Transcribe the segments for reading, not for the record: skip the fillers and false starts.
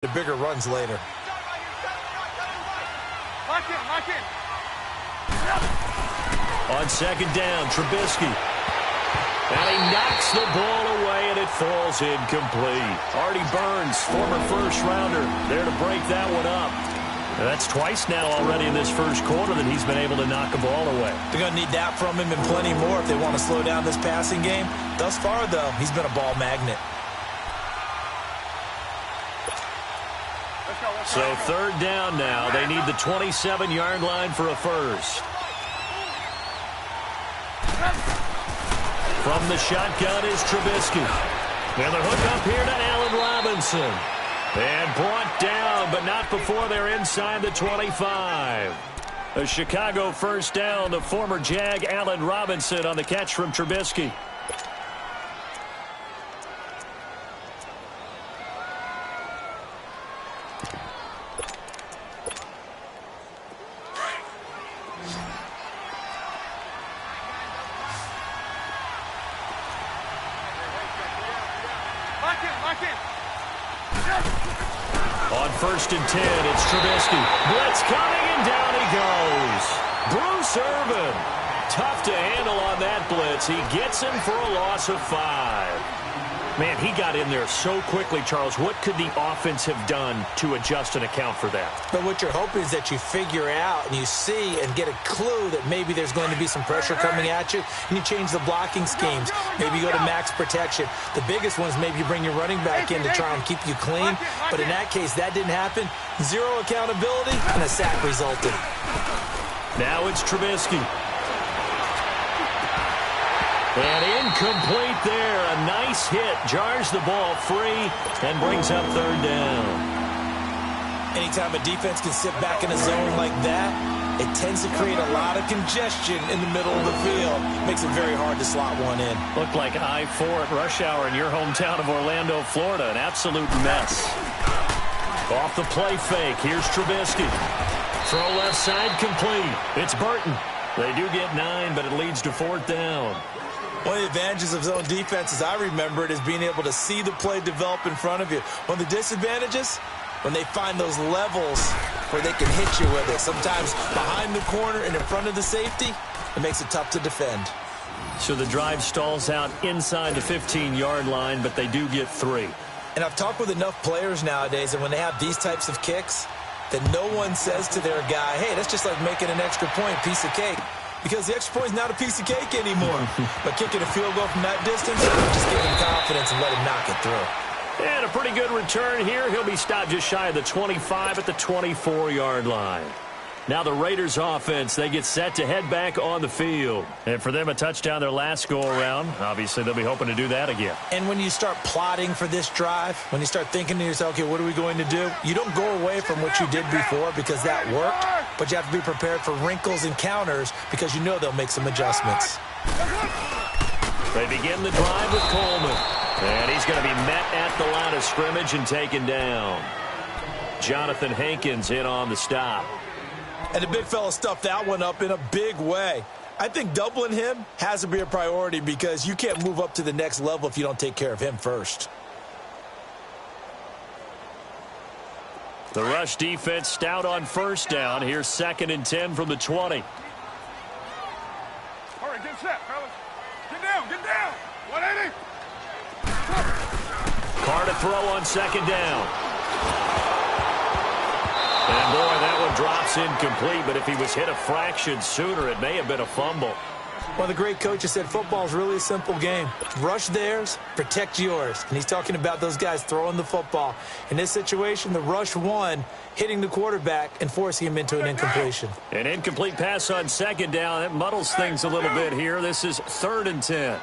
the bigger runs later. Lock in. On second down, Trubisky. And he knocks the ball away, and it falls incomplete. Artie Burns, former first-rounder, there to break that one up. And that's twice now already in this first quarter that he's been able to knock a ball away. They're going to need that from him and plenty more if they want to slow down this passing game. Thus far, though, he's been a ball magnet. So third down now. They need the 27-yard line for a first. From the shotgun is Trubisky. And the hook up here to Allen Robinson. And brought down, but not before they're inside the 25. A Chicago first down to former Jag Allen Robinson on the catch from Trubisky. On first and 10, it's Trubisky. Blitz coming, and down he goes. Bruce Irvin. Tough to handle on that blitz. He gets him for a loss of 5. Man, he got in there so quickly, Charles. What could the offense have done to adjust and account for that? But what you're hoping is that you figure out and you see and get a clue that maybe there's going to be some pressure coming at you, and you change the blocking schemes. Maybe you go to max protection. The biggest one is maybe you bring your running back in to try and keep you clean. But in that case, that didn't happen. Zero accountability, and a sack resulted. Now it's Trubisky. And incomplete there. A nice hit. Jars the ball free and brings up third down. Anytime a defense can sit back in a zone like that, it tends to create a lot of congestion in the middle of the field. Makes it very hard to slot one in. Looked like I-4 at rush hour in your hometown of Orlando, Florida. An absolute mess. Off the play fake. Here's Trubisky. Throw left side complete. It's Burton. They do get 9, but it leads to fourth down. One of the advantages of zone defense, as I remember it, is being able to see the play develop in front of you. One of the disadvantages, when they find those levels where they can hit you with it. Sometimes behind the corner and in front of the safety, it makes it tough to defend. So the drive stalls out inside the 15-yard line, but they do get 3. And I've talked with enough players nowadays, and when they have these types of kicks, that no one says to their guy, hey, that's just like making an extra point, piece of cake. Because the extra point is not a piece of cake anymore. But kicking a field goal from that distance, just give him confidence and let him knock it through. And a pretty good return here. He'll be stopped just shy of the 25 at the 24-yard line. Now the Raiders offense, they get set to head back on the field. And for them, a touchdown their last go-around. Obviously, they'll be hoping to do that again. And when you start plotting for this drive, when you start thinking to yourself, okay, what are we going to do? You don't go away from what you did before because that worked, but you have to be prepared for wrinkles and counters because you know they'll make some adjustments. They begin the drive with Coleman. And he's going to be met at the line of scrimmage and taken down. Jonathan Hankins in on the stop. And the big fella stuffed that one up in a big way. I think doubling him has to be a priority because you can't move up to the next level if you don't take care of him first. The rush defense stout on first down. Here's 2nd and 10 from the 20. All right, get set, fellas. Get down. 180. Carr to throw on 2nd down. And, boy, that one drops incomplete, but if he was hit a fraction sooner, it may have been a fumble. One of the great coaches said football is really a simple game. Rush theirs, protect yours. And he's talking about those guys throwing the football. In this situation, the rush won, hitting the quarterback and forcing him into an incompletion. An incomplete pass on 2nd down. That muddles things a little bit here. This is 3rd and 10.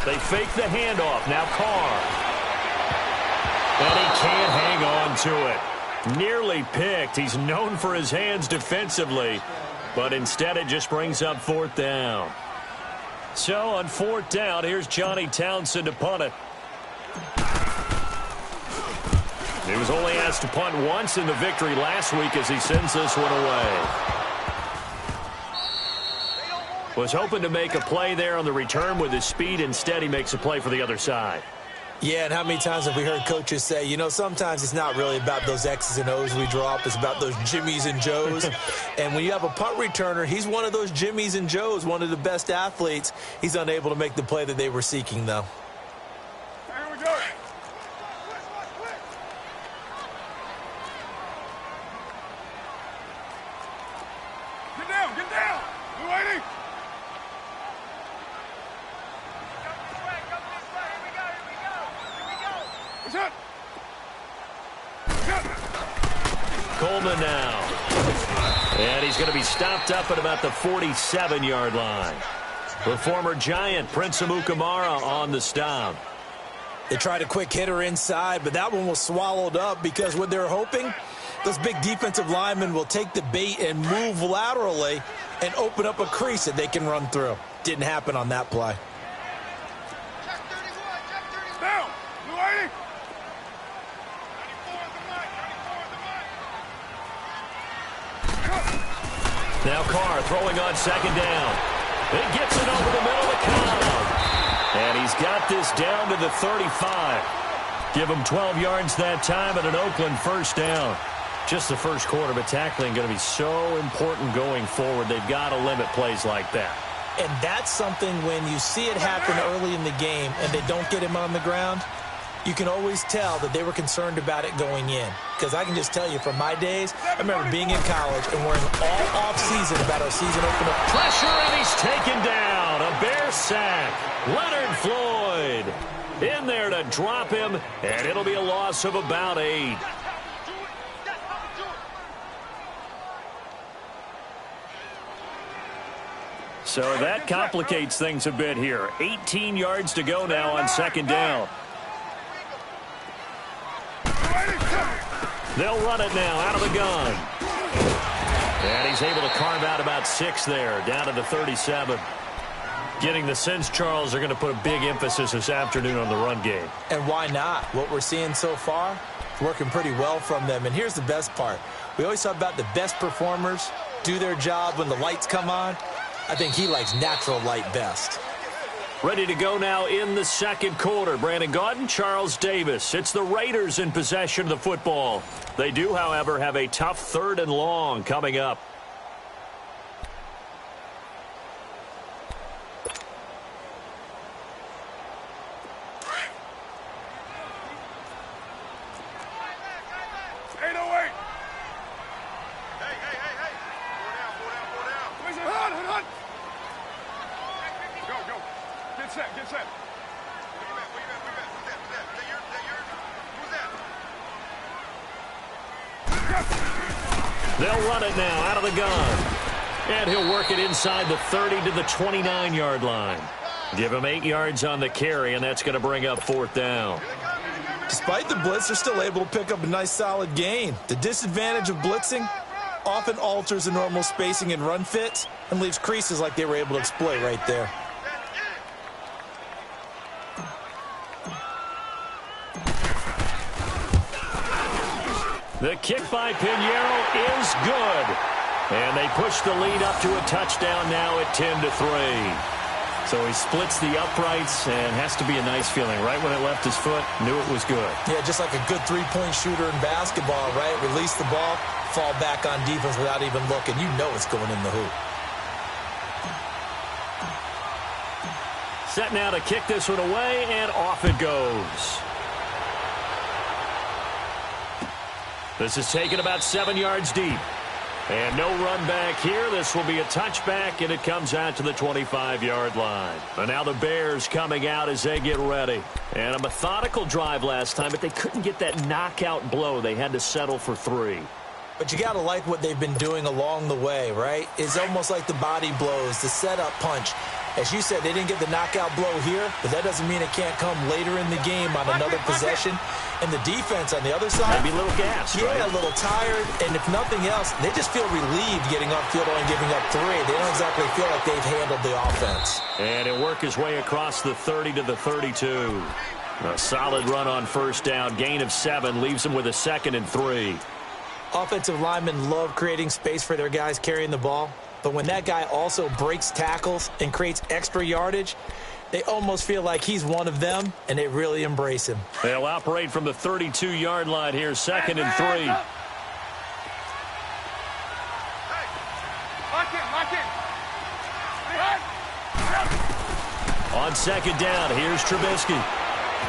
They fake the handoff. Now Carr. And he can't hang on to it. Nearly picked. He's known for his hands defensively, but instead it just brings up 4th down. So on 4th down, here's Johnny Townsend to punt it. He was only asked to punt once in the victory last week as he sends this one away. Was hoping to make a play there on the return with his speed. Instead, he makes a play for the other side. Yeah, and how many times have we heard coaches say, you know, sometimes it's not really about those X's and O's we draw up. It's about those Jimmies and Joes. And when you have a punt returner, he's one of those Jimmies and Joes, one of the best athletes. He's unable to make the play that they were seeking, though. Here we go. Get down, get down. You waiting? Coleman now. And he's going to be stopped up at about the 47-yard line. The former Giant, Prince Amukamara, on the stop. They tried a quick hitter inside, but that one was swallowed up because what they're hoping, those big defensive linemen will take the bait and move laterally and open up a crease that they can run through. Didn't happen on that play. Down. You waiting? Now Carr throwing on second down. He gets it over the middle of the column. And he's got this down to the 35. Give him 12 yards that time at an Oakland first down. Just the first quarter, but tackling going to be so important going forward. They've got to limit plays like that. And that's something when you see it happen early in the game and they don't get him on the ground, you can always tell that they were concerned about it going in. Because I can just tell you from my days, I remember being in college and worrying all off-season about our season opener. Pressure, and he's taken down. A Bear sack. Leonard Floyd in there to drop him, and it'll be a loss of about 8. So that complicates things a bit here. 18 yards to go now on second down. They'll run it now out of the gun. And he's able to carve out about 6 there, down to the 37. Getting the sense, Charles, are going to put a big emphasis this afternoon on the run game. And why not? What we're seeing so far, it's working pretty well from them. And here's the best part. We always talk about the best performers do their job when the lights come on. I think he likes natural light best. Ready to go now in the second quarter. Brandon Gaudin, Charles Davis. It's the Raiders in possession of the football. They do, however, have a tough 3rd and long coming up. Get set. They'll run it now out of the gun. And he'll work it inside the 30 to the 29-yard line. Give him 8 yards on the carry, and that's going to bring up 4th down. Despite the blitz, they're still able to pick up a nice solid gain. The disadvantage of blitzing often alters the normal spacing and run fits and leaves creases like they were able to exploit right there. The kick by Pinheiro is good. And they push the lead up to a touchdown now at 10-3. So he splits the uprights and has to be a nice feeling. Right when it left his foot, knew it was good. Yeah, just like a good three-point shooter in basketball, right? Release the ball, fall back on defense without even looking. You know it's going in the hoop. Set now to kick this one away, and off it goes. This is taken about 7 yards deep. And no run back here. This will be a touchback, and it comes out to the 25-yard line. And now the Bears coming out as they get ready. And a methodical drive last time, but they couldn't get that knockout blow. They had to settle for 3. But you got to like what they've been doing along the way, right? It's almost like the body blows, the setup punch. As you said, they didn't get the knockout blow here, but that doesn't mean it can't come later in the game on another possession. And the defense on the other side, maybe a little gassed, yeah, right? A little tired. And if nothing else, they just feel relieved getting off field and giving up 3. They don't exactly feel like they've handled the offense. And he'll work his way across the 30 to the 32. A solid run on first down. Gain of 7 leaves him with a 2nd and 3. Offensive linemen love creating space for their guys carrying the ball. But when that guy also breaks tackles and creates extra yardage, they almost feel like he's one of them, and they really embrace him. They'll operate from the 32-yard line here, 2nd and 3. On 2nd down, here's Trubisky.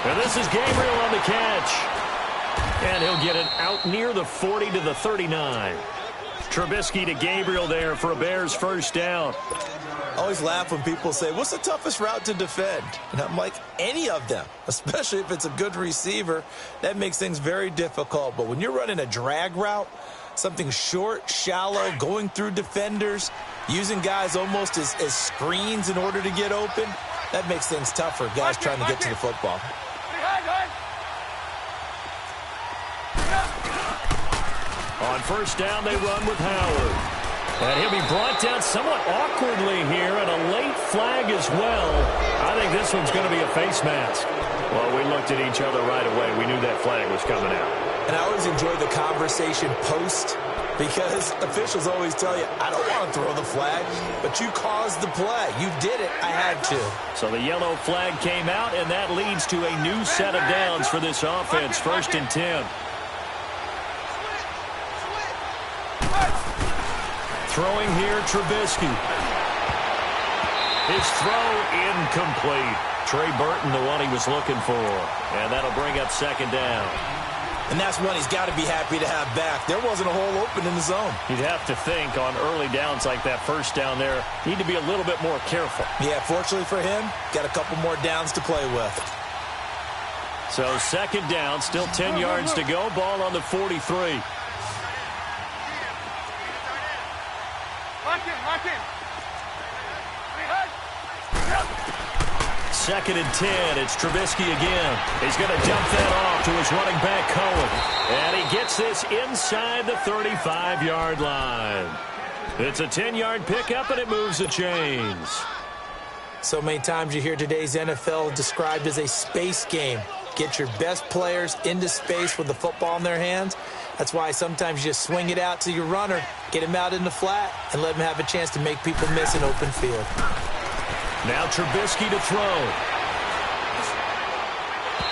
And this is Gabriel on the catch. And he'll get it out near the 40 to the 39. Trubisky to Gabriel there for a Bears first down. I always laugh when people say, what's the toughest route to defend? And I'm like, any of them, especially if it's a good receiver. That makes things very difficult. But when you're running a drag route, something short, shallow, going through defenders, using guys almost as screens in order to get open, that makes things tough for guys trying to get to the football. On first down, they run with Howard. And he'll be brought down somewhat awkwardly here, and a late flag as well. I think this one's going to be a face mask. Well, we looked at each other right away. We knew that flag was coming out. And I always enjoy the conversation post, because officials always tell you, I don't want to throw the flag, but you caused the play. You did it. I had to. So the yellow flag came out, and that leads to a new set of downs for this offense. 1st and 10. Throwing here, Trubisky. His throw incomplete. Trey Burton, the one he was looking for. And that'll bring up 2nd down. And that's one he's got to be happy to have back. There wasn't a hole open in the zone. You'd have to think on early downs like that first down there, need to be a little bit more careful. Yeah, fortunately for him, got a couple more downs to play with. So 2nd down, still 10 yards to go. Ball on the 43. Lock in. 2nd and 10. It's Trubisky again. He's going to dump that off to his running back, Cohen. And he gets this inside the 35-yard line. It's a 10-yard pickup, and it moves the chains. So many times you hear today's NFL described as a space game. Get your best players into space with the football in their hands. That's why sometimes you just swing it out to your runner, get him out in the flat, and let him have a chance to make people miss an open field. Now Trubisky to throw.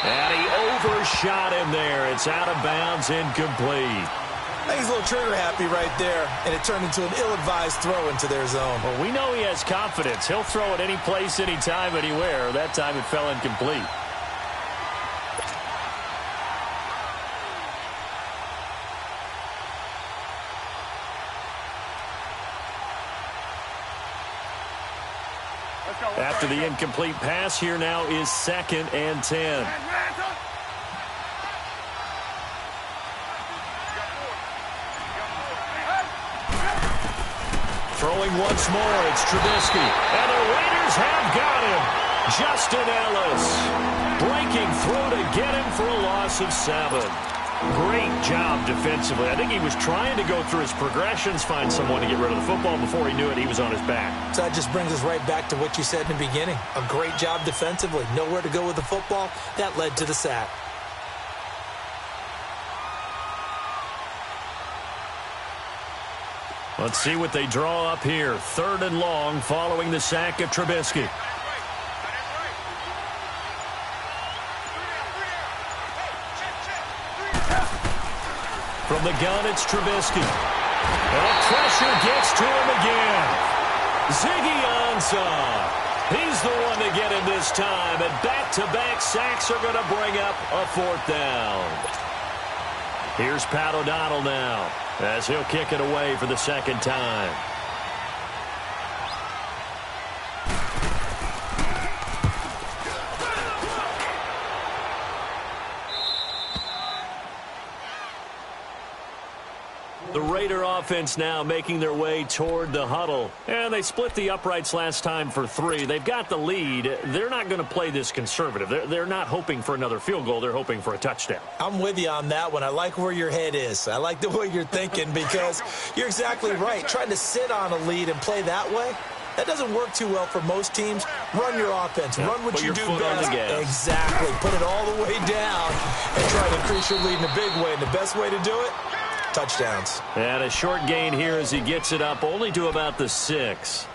And he overshot him there. It's out of bounds, incomplete. I think he's a little trigger happy right there, and it turned into an ill-advised throw into their zone. Well, we know he has confidence. He'll throw it any place, anytime, anywhere. That time it fell incomplete. After the incomplete pass, here now is 2nd and 10. Throwing once more, it's Trubisky. And the Raiders have got him. Justin Ellis breaking through to get him for a loss of 7. Great job defensively. I think he was trying to go through his progressions, find someone to get rid of the football. Before he knew it, he was on his back. So that just brings us right back to what you said in the beginning. A great job defensively. Nowhere to go with the football. That led to the sack. Let's see what they draw up here. 3rd and long following the sack of Trubisky. From the gun, it's Trubisky. And the pressure gets to him again. Ziggy Ansah. He's the one to get him this time. And back-to-back sacks are going to bring up a 4th down. Here's Pat O'Donnell now, as he'll kick it away for the 2nd time. The Raider offense now making their way toward the huddle. And they split the uprights last time for 3. They've got the lead. They're not going to play this conservative. They're not hoping for another field goal. They're hoping for a touchdown. I'm with you on that one. I like where your head is. I like the way you're thinking, because you're exactly right. Trying to sit on a lead and play that way, that doesn't work too well for most teams. Run your offense. Yeah, run what you do best. Exactly. Put it all the way down and try to increase your lead in a big way. And the best way to do it, touchdowns. And a short gain here as he gets it up only to about the 6.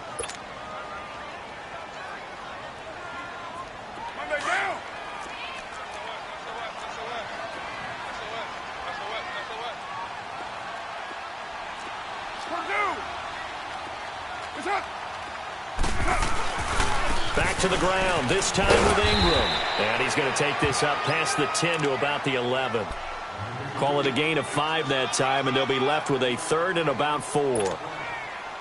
Back to the ground, this time with Ingram. And he's going to take this up past the 10 to about the 11. Call it a gain of 5 that time, and they'll be left with a 3rd and about 4.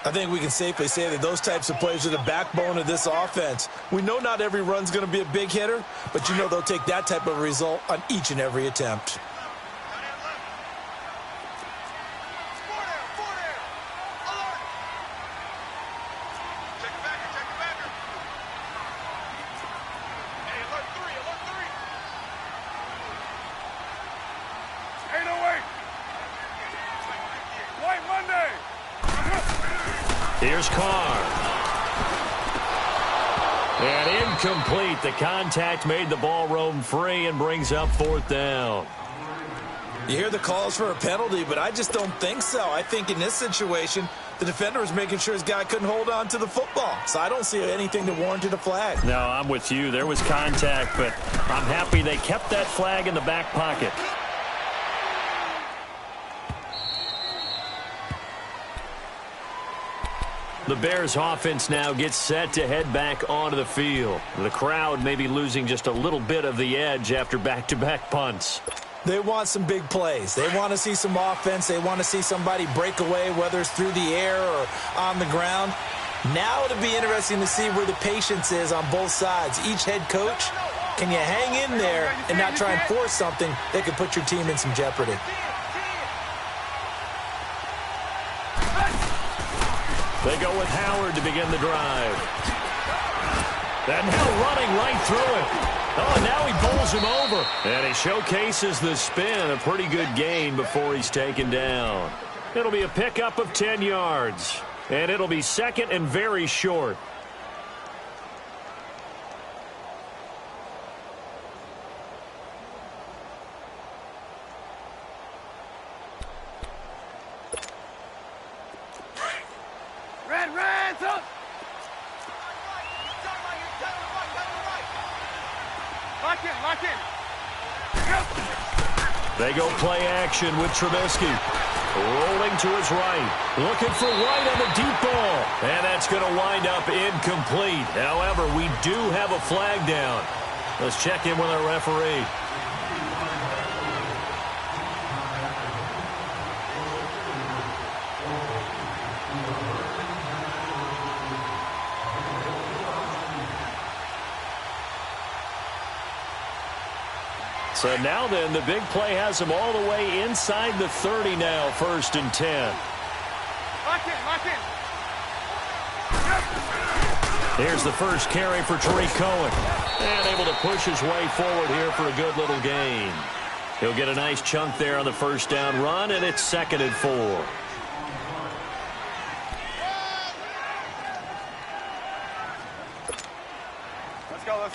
I think we can safely say that those types of plays are the backbone of this offense. We know not every run's going to be a big hitter, but you know they'll take that type of result on each and every attempt. Here's Carr. And incomplete. The contact made the ball roam free and brings up 4th down. You hear the calls for a penalty, but I just don't think so. I think in this situation, the defender was making sure his guy couldn't hold on to the football. So I don't see anything that warranted a flag. No, I'm with you. There was contact, but I'm happy they kept that flag in the back pocket. The Bears offense now gets set to head back onto the field. The crowd may be losing just a little bit of the edge after back-to-back punts. They want some big plays. They want to see some offense. They want to see somebody break away, whether it's through the air or on the ground. Now it'll be interesting to see where the patience is on both sides. Each head coach, can you hang in there and not try and force something that could put your team in some jeopardy? They go with Howard to begin the drive. And now running right through it. Oh, and now he bowls him over. And he showcases the spin. A pretty good gain before he's taken down. It'll be a pickup of 10 yards. And it'll be 2nd and very short. They go play action with Trubisky. Rolling to his right. Looking for White on the deep ball. And that's going to wind up incomplete. However, we do have a flag down. Let's check in with our referee. So now then, the big play has him all the way inside the 30 now, 1st and 10. Lock in. Here's the first carry for Tariq Cohen. And able to push his way forward here for a good little gain. He'll get a nice chunk there on the 1st down run, and it's 2nd and 4. Let's go.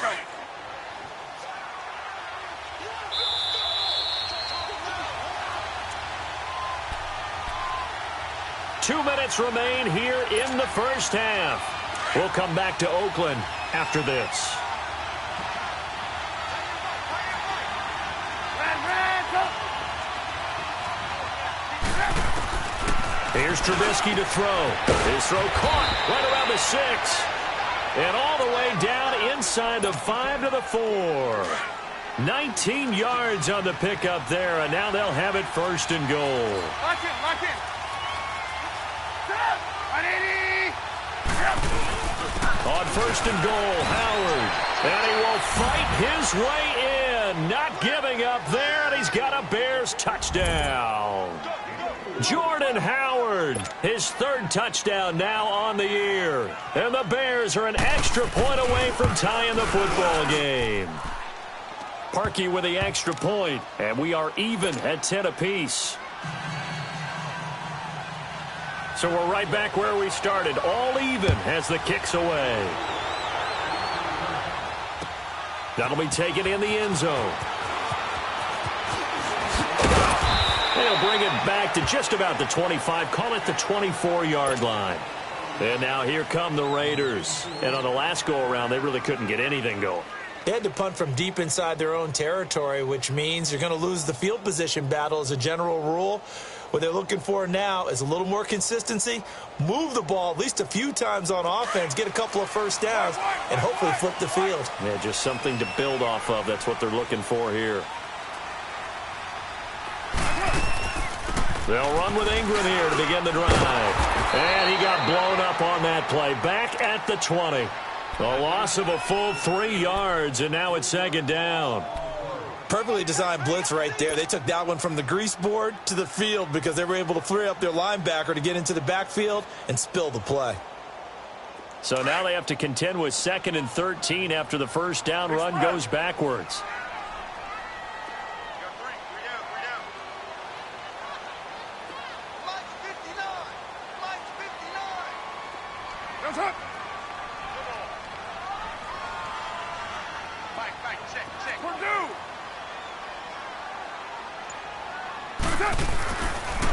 2 minutes remain here in the 1st half. We'll come back to Oakland after this. Here's Trubisky to throw. His throw caught right around the 6. And all the way down inside the 5 to the 4. 19 yards on the pickup there, and now they'll have it 1st and goal. Lock in. On 1st and goal, Howard. And he will fight his way in. Not giving up there, and he's got a Bears touchdown. Jordan Howard, his 3rd touchdown now on the year. And the Bears are an extra point away from tying the football game. Parkey with the extra point, and we are even at 10 apiece. So we're right back where we started, all even as the kick's away. That'll be taken in the end zone. They'll bring it back to just about the 25. Call it the 24-yard line. And now here come the Raiders. And on the last go-around, they really couldn't get anything going. They had to punt from deep inside their own territory, which means you're going to lose the field position battle as a general rule. What they're looking for now is a little more consistency, move the ball at least a few times on offense, get a couple of first downs, and hopefully flip the field. Yeah, just something to build off of. That's what they're looking for here. They'll run with Ingram here to begin the drive. And he got blown up on that play. Back at the 20. A loss of a full 3 yards, and now it's second down. Perfectly designed blitz right there. They took that one from the grease board to the field because they were able to free up their linebacker to get into the backfield and spill the play. So now they have to contend with 2nd and 13 after the first down run goes backwards.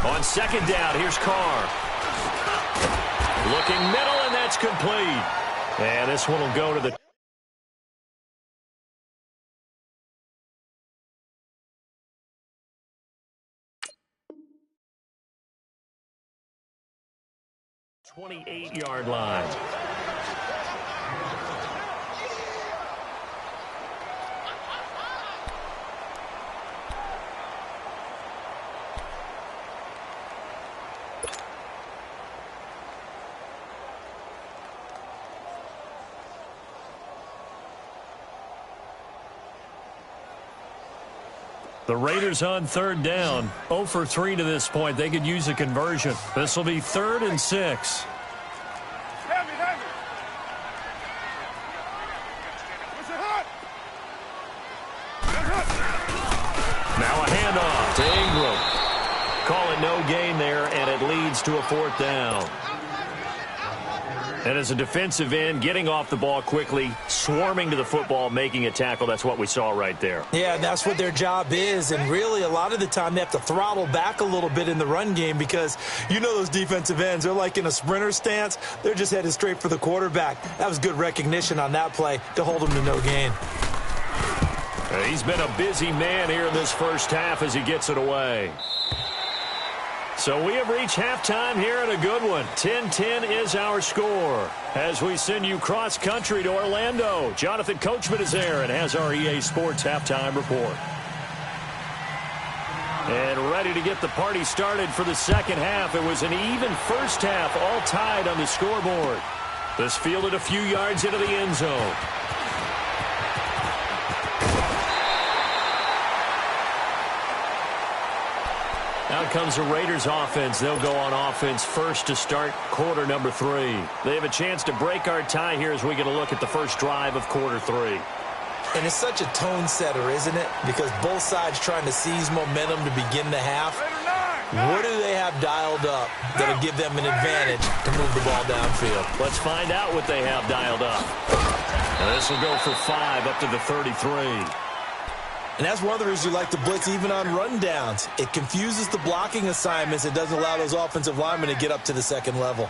On second down, here's Carr. Looking middle, and that's complete. And this one will go to the 28-yard line. The Raiders on third down. 0 for 3 to this point. They could use a conversion. This will be 3rd and 6. Now a handoff to Ingram. Call it no gain there, and it leads to a 4th down. And as a defensive end, getting off the ball quickly, swarming to the football, making a tackle, that's what we saw right there. Yeah, that's what their job is. And really, a lot of the time, they have to throttle back a little bit in the run game because you know those defensive ends, they're like in a sprinter stance. They're just headed straight for the quarterback. That was good recognition on that play to hold him to no gain. He's been a busy man here in this first half as he gets it away. So we have reached halftime here in a good one. 10-10 is our score. As we send you cross-country to Orlando, Jonathan Coachman is there and has our EA Sports halftime report. And ready to get the party started for the second half. It was an even first half, all tied on the scoreboard. This fielded a few yards into the end zone. Out comes the Raiders offense. They'll go on offense first to start quarter number 3. They have a chance to break our tie here as we get a look at the first drive of quarter 3. And it's such a tone setter, isn't it? Because both sides trying to seize momentum to begin the half. What do they have dialed up that'll give them an advantage to move the ball downfield? Let's find out what they have dialed up. And this will go for 5 up to the 33. And that's one of the reasons you like to blitz even on rundowns. It confuses the blocking assignments. It doesn't allow those offensive linemen to get up to the second level.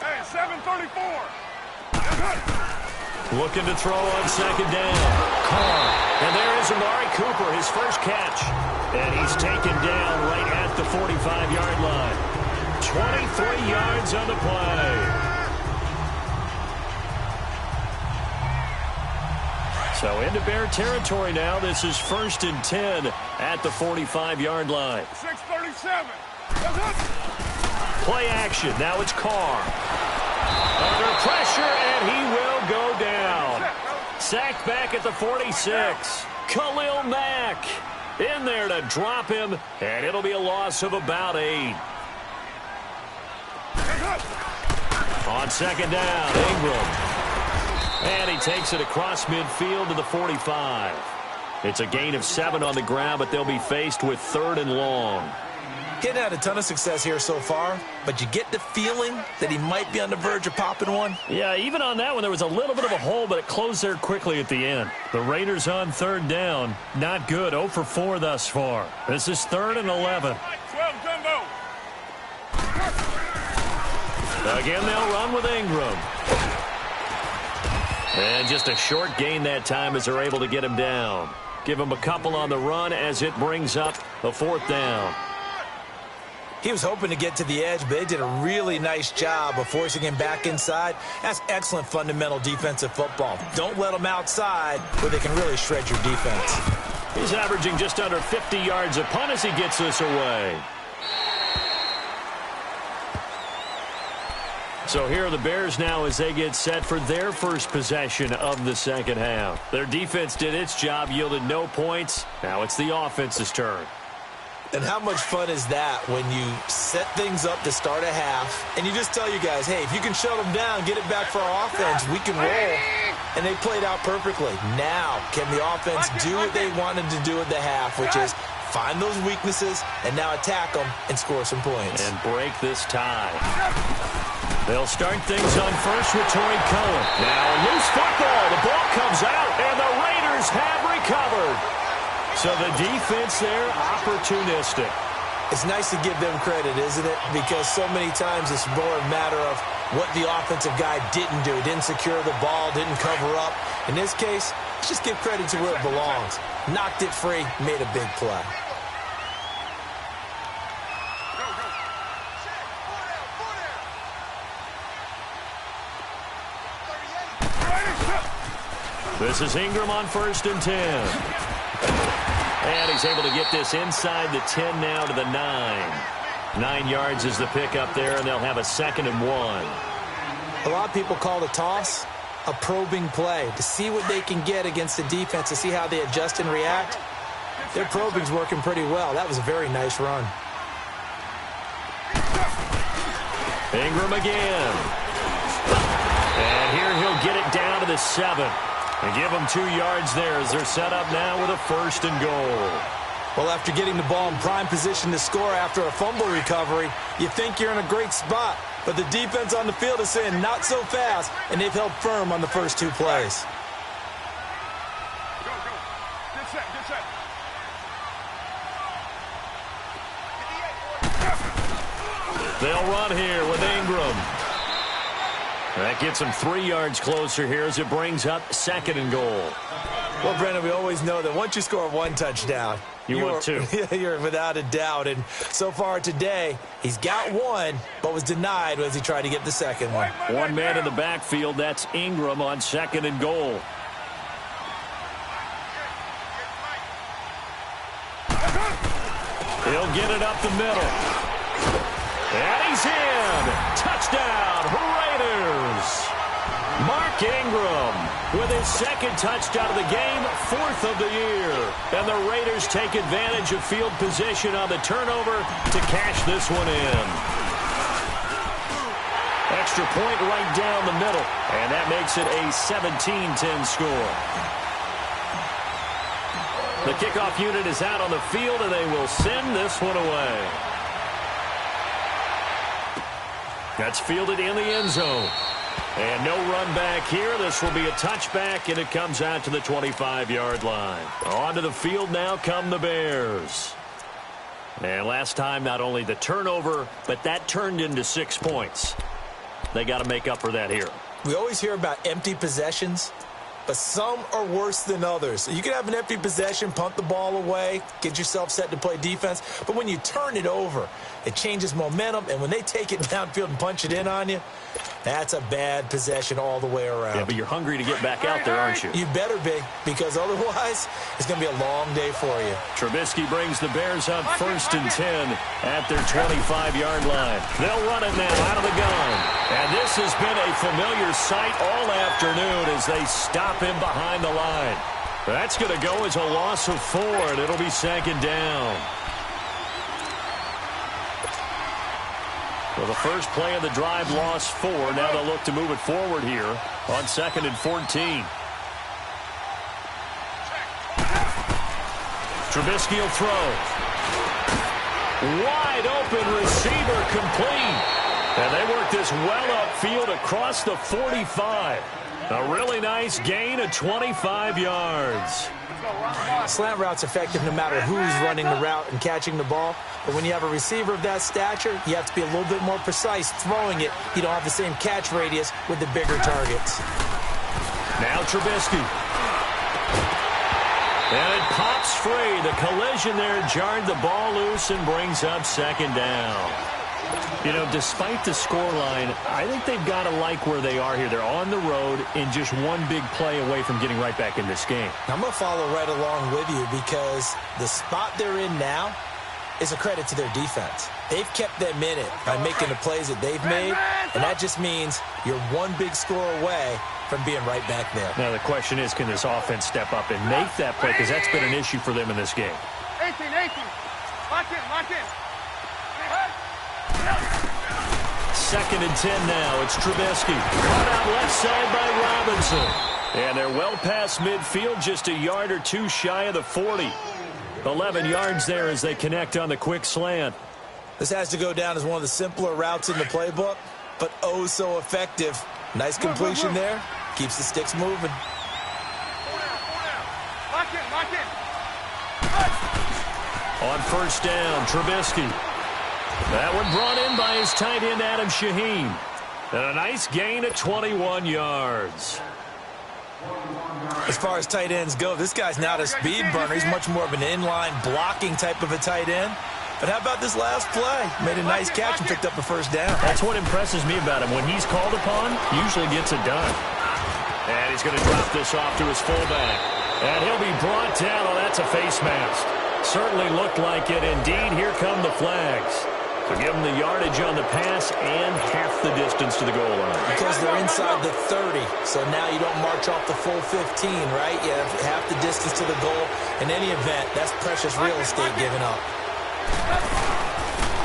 Hey, 734. Looking to throw on second down. Carr. And there is Amari Cooper, his first catch. And he's taken down right at the 45-yard line. 23 yards on the play. So into Bear territory now. This is 1st and 10 at the 45-yard line. 637. Play action. Now it's Carr. Under pressure, and he will go down. Sacked back at the 46. Khalil Mack in there to drop him, and it'll be a loss of about 8. On second down, Ingram. And he takes it across midfield to the 45. It's a gain of 7 on the ground, but they'll be faced with 3rd and long. Getting had a ton of success here so far, but you get the feeling that he might be on the verge of popping one. Yeah, even on that one, there was a little bit of a hole, but it closed there quickly at the end. The Raiders on third down. Not good. 0 for 4 thus far. This is 3rd and 11. 12 jumbo. Again, they'll run with Ingram. And just a short gain that time as they're able to get him down. Give him a couple on the run as it brings up the 4th down. He was hoping to get to the edge, but they did a really nice job of forcing him back inside. That's excellent fundamental defensive football. Don't let him outside where they can really shred your defense. He's averaging just under 50 yards a punt as he gets this away. So here are the Bears now as they get set for their first possession of the second half. Their defense did its job, yielded no points. Now it's the offense's turn. And how much fun is that when you set things up to start a half and you just tell you guys, hey, if you can shut them down, get it back for our offense, we can roll. And they played out perfectly. Now, can the offense do what they wanted to do at the half, which is find those weaknesses and now attack them and score some points. And break this tie. They'll start things on first with Torrey Cohen. Now a loose football. The ball comes out, and the Raiders have recovered. So the defense there, opportunistic. It's nice to give them credit, isn't it? Because so many times it's more a matter of what the offensive guy didn't do. Didn't secure the ball, didn't cover up. In this case, let's just give credit to where it belongs. Knocked it free, made a big play. This is Ingram on 1st and 10. And he's able to get this inside the 10 now to the 9. 9 yards is the pickup there, and they'll have a 2nd and 1. A lot of people call the toss a probing play to see what they can get against the defense, to see how they adjust and react. Their probing's working pretty well. That was a very nice run. Ingram again. And here he'll get it down to the 7. And give them 2 yards there as they're set up now with a 1st and goal. Well, after getting the ball in prime position to score after a fumble recovery, you think you're in a great spot. But the defense on the field is saying not so fast, and they've held firm on the first 2 plays. Go, go. Get set, get set. They'll run here with Ingram. That gets him 3 yards closer here as it brings up 2nd and goal. Well, Brendan, we always know that once you score 1 touchdown, you want 2. You're without a doubt. And so far today, he's got 1, but was denied as he tried to get the 2nd one. 1 man in the backfield. That's Ingram on 2nd and goal. He'll get it up the middle. And he's in. Touchdown, Raiders. Mark Ingram with his 2nd touchdown of the game, 4th of the year. And the Raiders take advantage of field position on the turnover to cash this one in. Extra point right down the middle. And that makes it a 17-10 score. The kickoff unit is out on the field, and they will send this one away. That's fielded in the end zone. And no run back here. This will be a touchback, and it comes out to the 25-yard line. Onto the field now come the Bears. And last time, not only the turnover, but that turned into 6 points. They got to make up for that here. We always hear about empty possessions, but some are worse than others. You can have an empty possession, punt the ball away, get yourself set to play defense, but when you turn it over, it changes momentum, and when they take it downfield and punch it in on you, that's a bad possession all the way around. Yeah, but you're hungry to get back out there, aren't you? You better be, because otherwise it's going to be a long day for you. Trubisky brings the Bears up 1st and 10 at their 25-yard line. They'll run it now out of the gun. And this has been a familiar sight all afternoon as they stop him behind the line. That's going to go as a loss of 4, and it'll be 2nd down. Well, the first play of the drive lost 4. Now they'll look to move it forward here on 2nd and 14. Trubisky will throw. Wide open receiver complete. And they work this well upfield across the 45. A really nice gain of 25 yards. Slant route's effective no matter who's running the route and catching the ball. But when you have a receiver of that stature, you have to be a little bit more precise throwing it. You don't have the same catch radius with the bigger targets. Now Trubisky. And it pops free. The collision there jarred the ball loose and brings up second down. You know, despite the scoreline, I think they've got to like where they are here. They're on the road and just one big play away from getting right back in this game. I'm going to follow right along with you because the spot they're in now is a credit to their defense. They've kept them in it by making the plays that they've made, and that just means you're one big score away from being right back there. Now the question is, can this offense step up and make that play? Because that's been an issue for them in this game. 18. Lock in. Second and 10 now. It's Trubisky. Caught out left side by Robinson. And they're well past midfield, just a yard or two shy of the 40. 11 yards there as they connect on the quick slant. This has to go down as one of the simpler routes in the playbook, but oh so effective. Nice completion there. Keeps the sticks moving. Lock in. On first down, Trubisky. That one brought in by his tight end, Adam Shaheen. And a nice gain of 21 yards. As far as tight ends go, this guy's not a speed burner. He's much more of an inline blocking type of a tight end. But how about this last play? Made a nice catch and picked up a first down. That's what impresses me about him. When he's called upon, usually gets it done. And he's going to drop this off to his fullback. And he'll be brought down. Oh, that's a face mask. Certainly looked like it. Indeed, here come the flags. So give them the yardage on the pass and half the distance to the goal line. Because they're inside the 30, so now you don't march off the full 15, right? You have half the distance to the goal. In any event, that's precious real estate given up.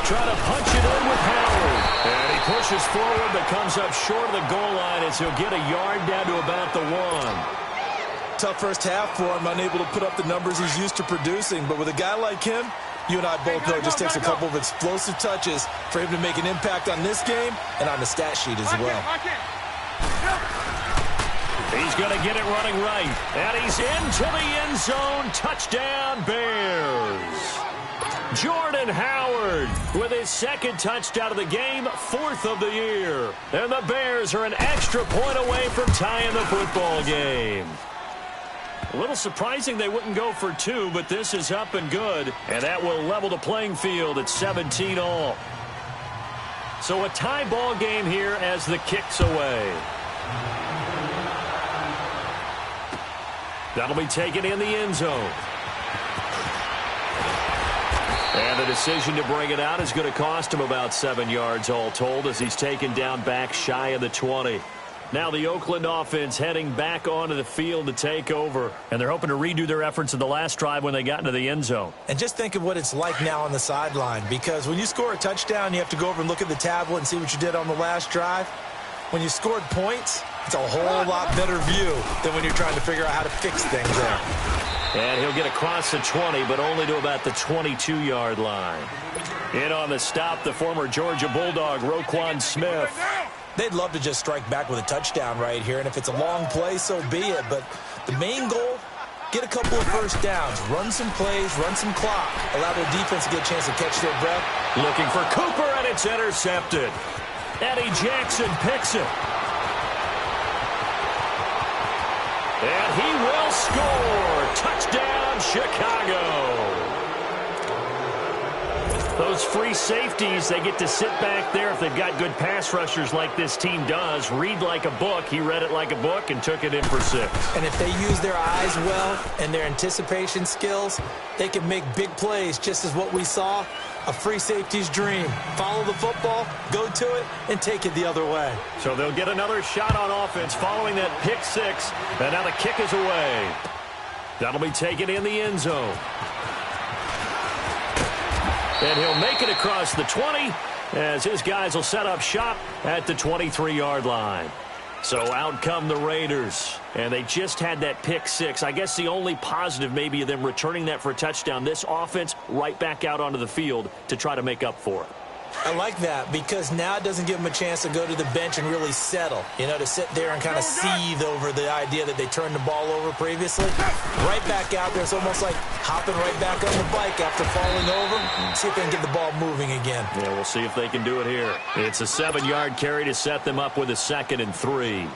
Trying to punch it in with Howard. And he pushes forward but comes up short of the goal line as he'll get a yard down to about the 1. Tough first half for him, unable to put up the numbers he's used to producing. But with a guy like him, you and I both know it just takes a couple of explosive touches for him to make an impact on this game and on the stat sheet as well. He's going to get it running right. And he's into the end zone. Touchdown, Bears. Jordan Howard with his second touchdown of the game, 4th of the year. And the Bears are an extra point away from tying the football game. A little surprising they wouldn't go for 2, but this is up and good. And that will level the playing field at 17 all. So a tie ball game here as the kick's away. That'll be taken in the end zone. And the decision to bring it out is going to cost him about 7 yards all told as he's taken down back shy of the 20. Now the Oakland offense heading back onto the field to take over. And they're hoping to redo their efforts in the last drive when they got into the end zone. And just think of what it's like now on the sideline. Because when you score a touchdown, you have to go over and look at the tablet and see what you did on the last drive. When you scored points, it's a whole lot better view than when you're trying to figure out how to fix things there. And he'll get across the 20, but only to about the 22-yard line. In on the stop, the former Georgia Bulldog, Roquan Smith. They'd love to just strike back with a touchdown right here, and if it's a long play, so be it. But the main goal, get a couple of first downs, run some plays, run some clock, allow their defense to get a chance to catch their breath. Looking for Cooper, and it's intercepted. Eddie Jackson picks it. And he will score. Touchdown, Chicago. Those free safeties, they get to sit back there if they've got good pass rushers like this team does. Read like a book. He read it like a book and took it in for 6. And if they use their eyes well and their anticipation skills, they can make big plays, just as what we saw. A free safety's dream. Follow the football, go to it, and take it the other way. So they'll get another shot on offense following that pick 6. And now the kick is away. That'll be taken in the end zone. And he'll make it across the 20 as his guys will set up shop at the 23-yard line. So out come the Raiders, and they just had that pick six. I guess the only positive maybe of them returning that for a touchdown. This offense right back out onto the field to try to make up for it. I like that because now it doesn't give them a chance to go to the bench and really settle, to sit there and kind of seethe over the idea that they turned the ball over previously. Right back out there. It's almost like hopping right back on the bike after falling over. See if they can get the ball moving again. Yeah, we'll see if they can do it here. It's a 7-yard carry to set them up with a 2nd and 3.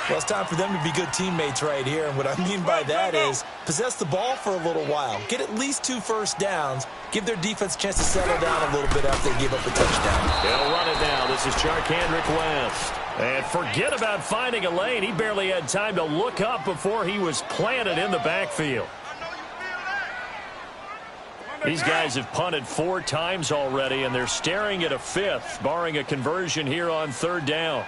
Well, it's time for them to be good teammates right here. And what I mean by that is possess the ball for a little while. Get at least 2 first downs. Give their defense a chance to settle down a little bit after they give up a touchdown. They'll run it now. This is Charkandrick West. And forget about finding a lane. He barely had time to look up before he was planted in the backfield. These guys have punted 4 times already, and they're staring at a 5th, barring a conversion here on 3rd down.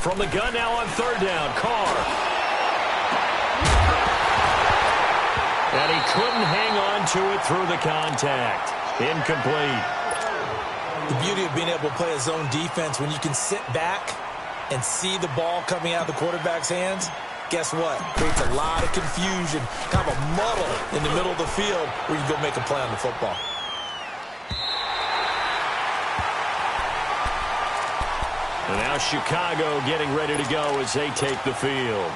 From the gun now on 3rd down, Carr. And he couldn't hang on to it through the contact. Incomplete. The beauty of being able to play a zone defense when you can sit back and see the ball coming out of the quarterback's hands, guess what? Creates a lot of confusion, kind of a muddle in the middle of the field where you go make a play on the football. And now Chicago getting ready to go as they take the field.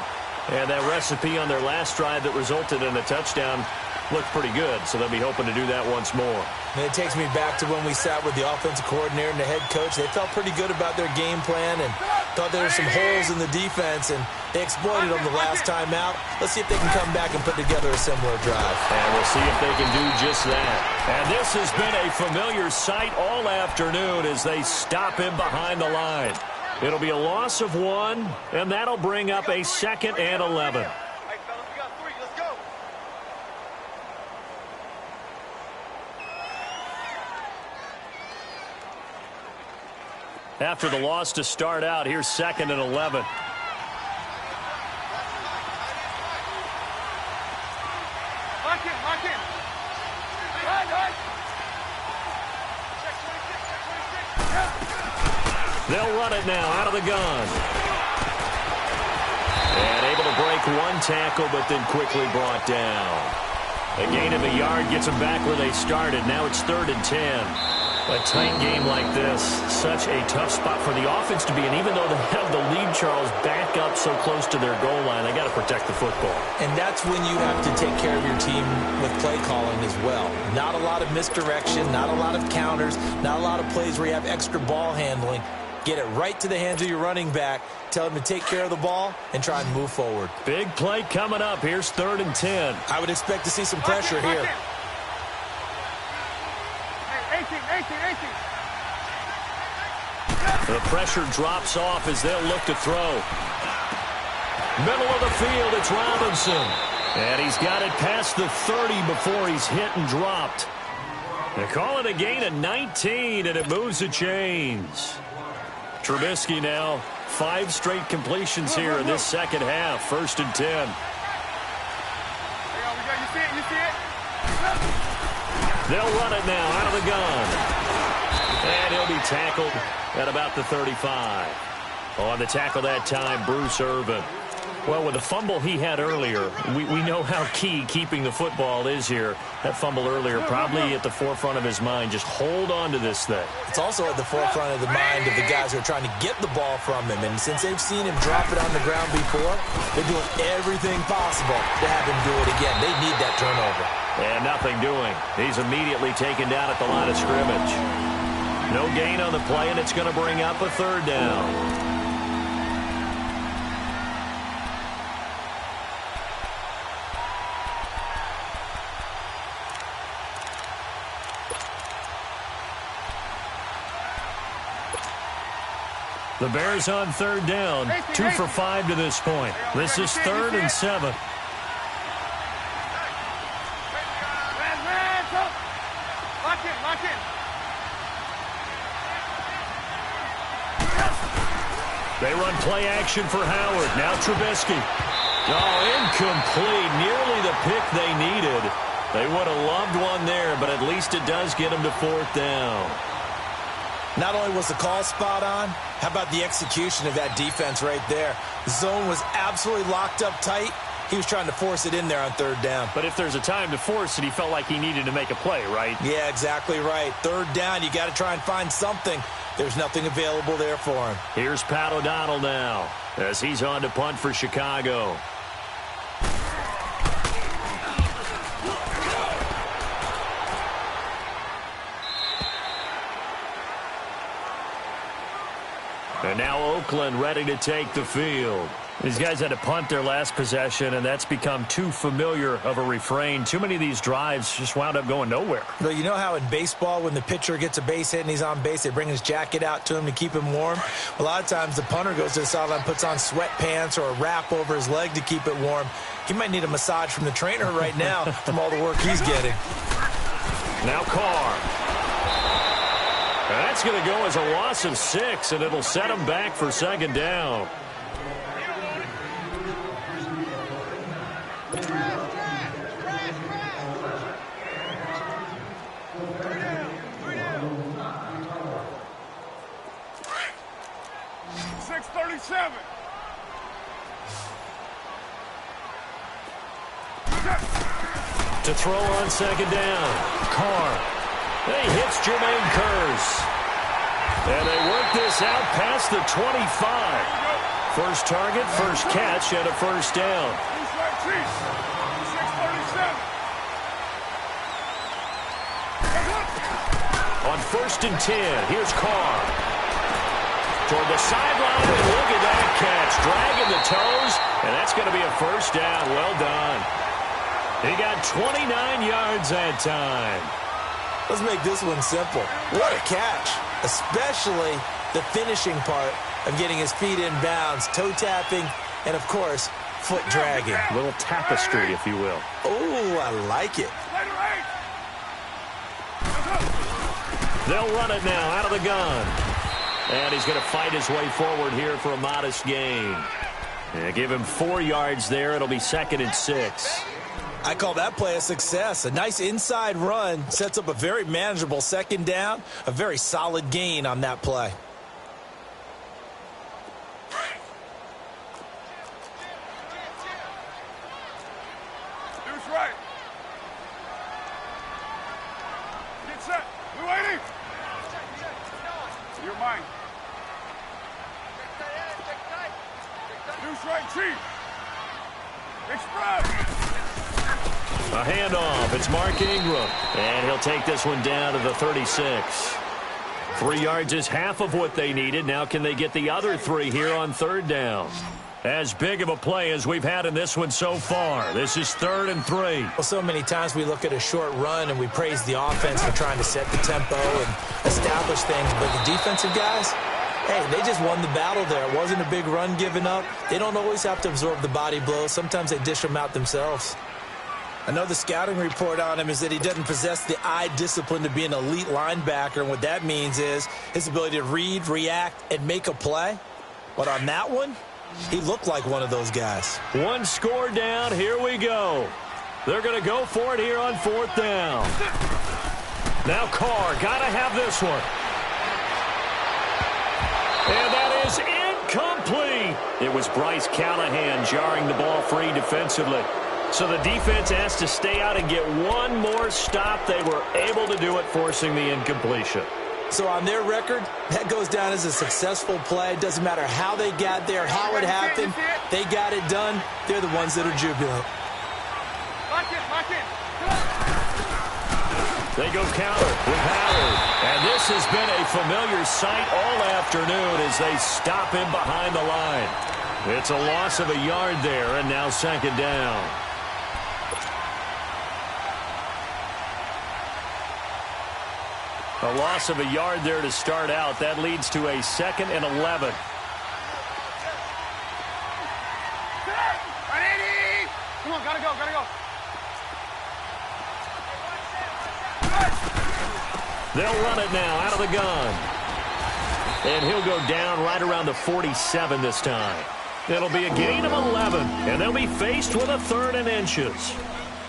And that recipe on their last drive that resulted in a touchdown looked pretty good, so they'll be hoping to do that once more. And it takes me back to when we sat with the offensive coordinator and the head coach. They felt pretty good about their game plan and thought there were some holes in the defense, and they exploited them the last time out. Let's see if they can come back and put together a similar drive. And we'll see if they can do just that. And this has been a familiar sight all afternoon as they stop him behind the line. It'll be a loss of 1, and that'll bring up a 2nd and 11. After the loss to start out, here's 2nd and 11. Lock in, lock in. Right. They'll run it now out of the gun. And able to break 1 tackle, but then quickly brought down. A gain of a yard gets them back where they started. Now it's 3rd and 10. A tight game like this, such a tough spot for the offense to be in. Even though they have the lead, Charles, back up so close to their goal line, they got to protect the football. And that's when you have to take care of your team with play calling as well. Not a lot of misdirection, not a lot of counters, not a lot of plays where you have extra ball handling. Get it right to the hands of your running back. Tell him to take care of the ball and try and move forward. Big play coming up. Here's 3rd and 10. I would expect to see some pressure here. 18. The pressure drops off as they'll look to throw. Middle of the field, it's Robinson. And he's got it past the 30 before he's hit and dropped. They call it a gain of 19, and it moves the chains. Trubisky now, 5 straight completions here in this second half. 1st and 10. You see it? They'll run it now out of the gun. And he'll be tackled at about the 35. On the tackle that time, Bruce Irvin. Well, with the fumble he had earlier, we know how key keeping the football is here. That fumble earlier probably at the forefront of his mind. Just hold on to this thing. It's also at the forefront of the mind of the guys who are trying to get the ball from him. And since they've seen him drop it on the ground before, they're doing everything possible to have him do it again. They need that turnover. And nothing doing. He's immediately taken down at the line of scrimmage. No gain on the play, and it's going to bring up a 3rd down. The Bears on 3rd down. 2 for 5 to this point. This is 3rd and 7. Lock in. They run play action for Howard. Now Trubisky. Oh, incomplete. Nearly the pick they needed. They would have loved one there, but at least it does get them to 4th down. Not only was the call spot on, how about the execution of that defense right there? The zone was absolutely locked up tight. He was trying to force it in there on third down. But if there's a time to force it, he felt like he needed to make a play, right? Yeah, exactly right. Third down, you got to try and find something. There's nothing available there for him. Here's Pat O'Donnell now as he's on to punt for Chicago. And now Oakland ready to take the field. These guys had to punt their last possession, and that's become too familiar of a refrain. Too many of these drives just wound up going nowhere. Well, you know how in baseball, when the pitcher gets a base hit and he's on base, they bring his jacket out to him to keep him warm? A lot of times the punter goes to the sideline, puts on sweatpants or a wrap over his leg to keep it warm. He might need a massage from the trainer right now from all the work he's getting. Now Carr. And that's going to go as a loss of 6, and it'll set him back for second down. To throw on second down. Carr. He hits Jermaine Curse. And they work this out past the 25. First target, first catch, and a first down. On 1st and 10, here's Carr. Toward the sideline, and look at that catch. Dragging the toes, and that's going to be a first down. Well done. He got 29 yards that time. Let's make this one simple. What a catch, especially the finishing part of getting his feet in bounds, toe tapping, and, of course, foot dragging. A little tapestry, if you will. Oh, I like it. They'll run it now out of the gun. And he's going to fight his way forward here for a modest gain. Yeah, give him 4 yards there. It'll be 2nd and 6. I call that play a success. A nice inside run sets up a very manageable second down. A very solid gain on that play. Deuce right. Get set. We're waiting. You're mine. Deuce right, Chief. Express. A handoff. It's Mark Ingram. And he'll take this one down to the 36. 3 yards is half of what they needed. Now can they get the other 3 here on third down? As big of a play as we've had in this one so far. This is 3rd and 3. Well, so many times we look at a short run and we praise the offense for trying to set the tempo and establish things. But the defensive guys, hey, they just won the battle there. It wasn't a big run given up. They don't always have to absorb the body blows. Sometimes they dish them out themselves. I know the scouting report on him is that he doesn't possess the eye discipline to be an elite linebacker, and what that means is his ability to read, react, and make a play. But on that one, he looked like one of those guys. 1 score down. Here we go. They're going to go for it here on 4th down. Now Carr, got to have this one. And that is incomplete. It was Bryce Callahan jarring the ball free defensively. So the defense has to stay out and get one more stop. They were able to do it, forcing the incompletion. So on their record, that goes down as a successful play. It doesn't matter how they got there, how it happened. They got it done. They're the ones that are jubilant. Lock it. They go counter with Howard. And this has been a familiar sight all afternoon as they stop him behind the line. It's a loss of a yard there, and now 2nd down. A loss of a yard there to start out. That leads to a 2nd and 11. Come on, gotta go. They'll run it now out of the gun. And he'll go down right around the 47 this time. It'll be a gain of 11, and they'll be faced with a 3rd and inches.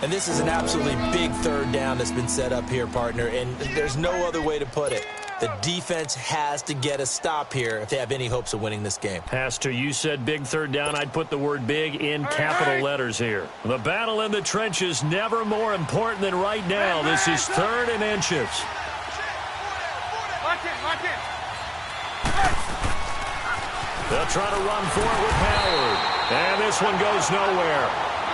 And this is an absolutely big third down that's been set up here, partner, and there's no other way to put it. The defense has to get a stop here if they have any hopes of winning this game. Pastor, you said big third down. I'd put the word big in capital letters here. The battle in the trenches never more important than right now. This is 3rd and inches. Lock in. They'll try to run for it with Howard. And this one goes nowhere.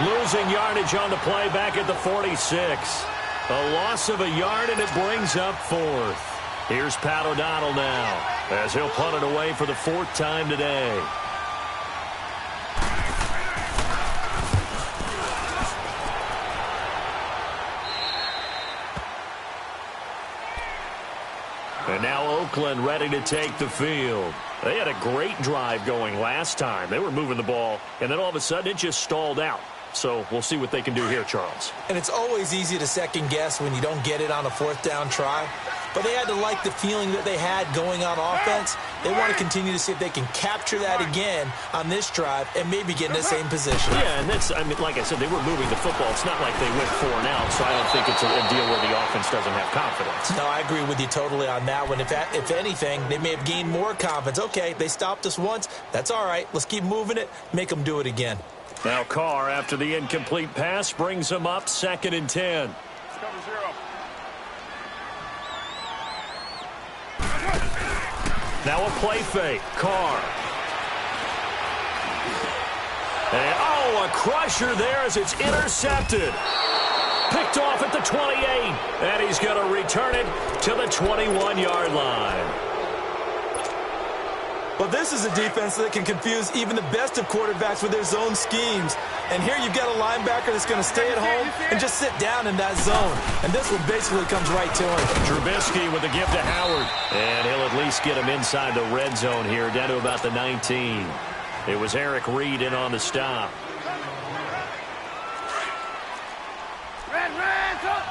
Losing yardage on the play back at the 46. A loss of a yard, and it brings up 4th. Here's Pat O'Donnell now as he'll punt it away for the 4th time today. And now Oakland ready to take the field. They had a great drive going last time. They were moving the ball, and then all of a sudden it just stalled out. So we'll see what they can do here, Charles. And it's always easy to second guess when you don't get it on a 4th down try. But they had to like the feeling that they had going on offense. They want to continue to see if they can capture that again on this drive and maybe get in the same position. Yeah, and that's, I mean, like I said, they were moving the football. It's not like they went 4 and out, so I don't think it's a deal where the offense doesn't have confidence. No, I agree with you totally on that one. If anything, they may have gained more confidence. Okay, they stopped us once. That's all right. Let's keep moving it. Make them do it again. Now Carr, after the incomplete pass, brings them up 2nd and 10. Cover 0. Now a play fake. Carr. And, a crusher there as it's intercepted. Picked off at the 28. And he's going to return it to the 21-yard line. Well, this is a defense that can confuse even the best of quarterbacks with their zone schemes. And here you've got a linebacker that's going to stay at home and just sit down in that zone. And this one basically comes right to him. Trubisky with a give to Howard. And he'll at least get him inside the red zone here, down to about the 19. It was Eric Reed in on the stop. Red, up.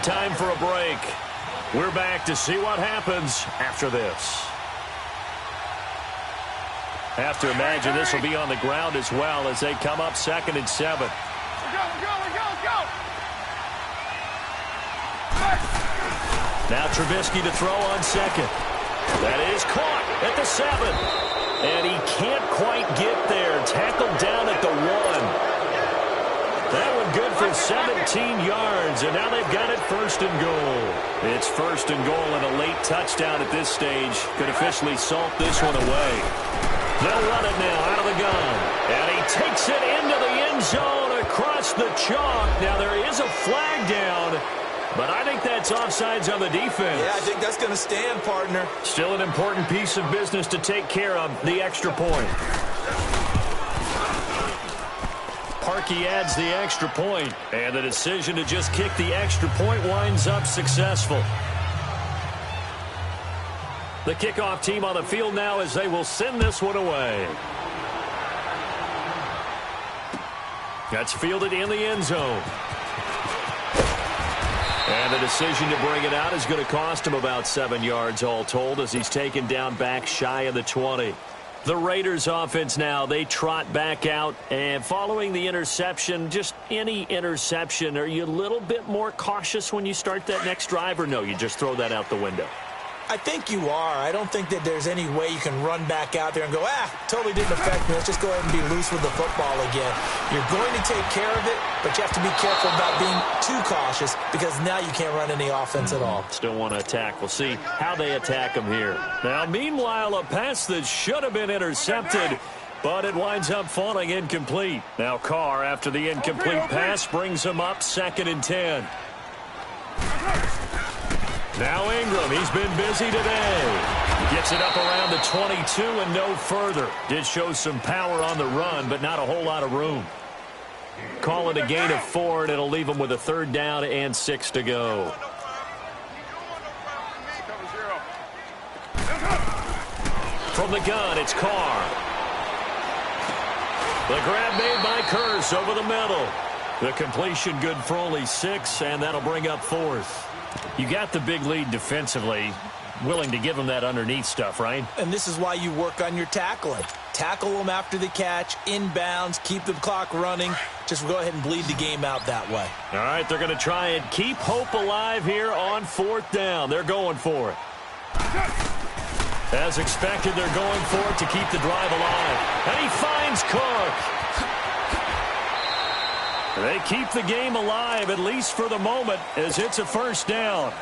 Time for a break. We're back to see what happens after this. Have to imagine this will be on the ground as well as they come up 2nd and 7. Let's go. Now Trubisky to throw on 2nd. That is caught at the 7. And he can't quite get there. Tackled down at the 1. That one good for 17 yards, and now they've got it 1st and goal. It's 1st and goal and a late touchdown at this stage. Could officially salt this one away. They'll run it now out of the gun. And he takes it into the end zone across the chalk. Now there is a flag down, but I think that's offsides on the defense. Yeah, I think that's going to stand, partner. Still an important piece of business to take care of, the extra point. Parkey adds the extra point, and the decision to just kick the extra point winds up successful. The kickoff team on the field now as they will send this one away. That's fielded in the end zone. And the decision to bring it out is going to cost him about 7 yards all told as he's taken down back shy of the 20. The Raiders offense now, they trot back out, and following the interception, just any interception, are you a little bit more cautious when you start that next drive, or no, you just throw that out the window? I think you are. I don't think that there's any way you can run back out there and go, totally didn't affect me. Let's just go ahead and be loose with the football again. You're going to take care of it, but you have to be careful about being too cautious because now you can't run any offense at all. Still want to attack. We'll see how they attack them here. Now, meanwhile, a pass that should have been intercepted, but it winds up falling incomplete. Now Carr, after the incomplete pass, brings him up 2nd and 10. Now Ingram, he's been busy today. Gets it up around the 22 and no further. Did show some power on the run, but not a whole lot of room. Call it a gain of 4, and it'll leave him with a 3rd down and 6 to go. From the gun, it's Carr. The grab made by Curse over the middle. The completion good for only 6, and that'll bring up 4th. You got the big lead defensively, willing to give them that underneath stuff, right? And this is why you work on your tackling. Tackle them after the catch, inbounds, keep the clock running. Just go ahead and bleed the game out that way. All right, they're going to try and keep hope alive here on 4th down. They're going for it. As expected, they're going for it to keep the drive alive. And he finds Cook. They keep the game alive, at least for the moment, as it's a 1st down.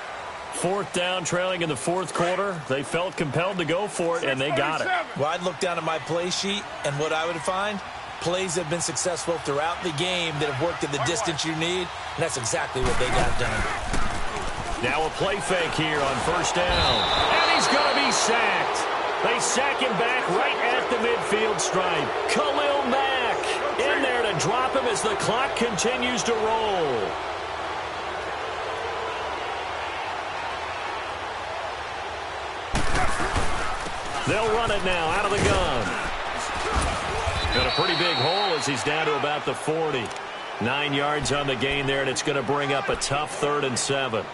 4th down, trailing in the 4th quarter. They felt compelled to go for it, and they got it. Well, I'd look down at my play sheet, and what I would find, plays that have been successful throughout the game that have worked at the distance you need, and that's exactly what they got done. Now a play fake here on 1st down. And he's going to be sacked. They sack him back right at the midfield stripe. Khalil Mack in there to drop him as the clock continues to roll. They'll run it now out of the gun. Got a pretty big hole as he's down to about the 40. 9 yards on the gain there, and it's going to bring up a tough 3rd and 7.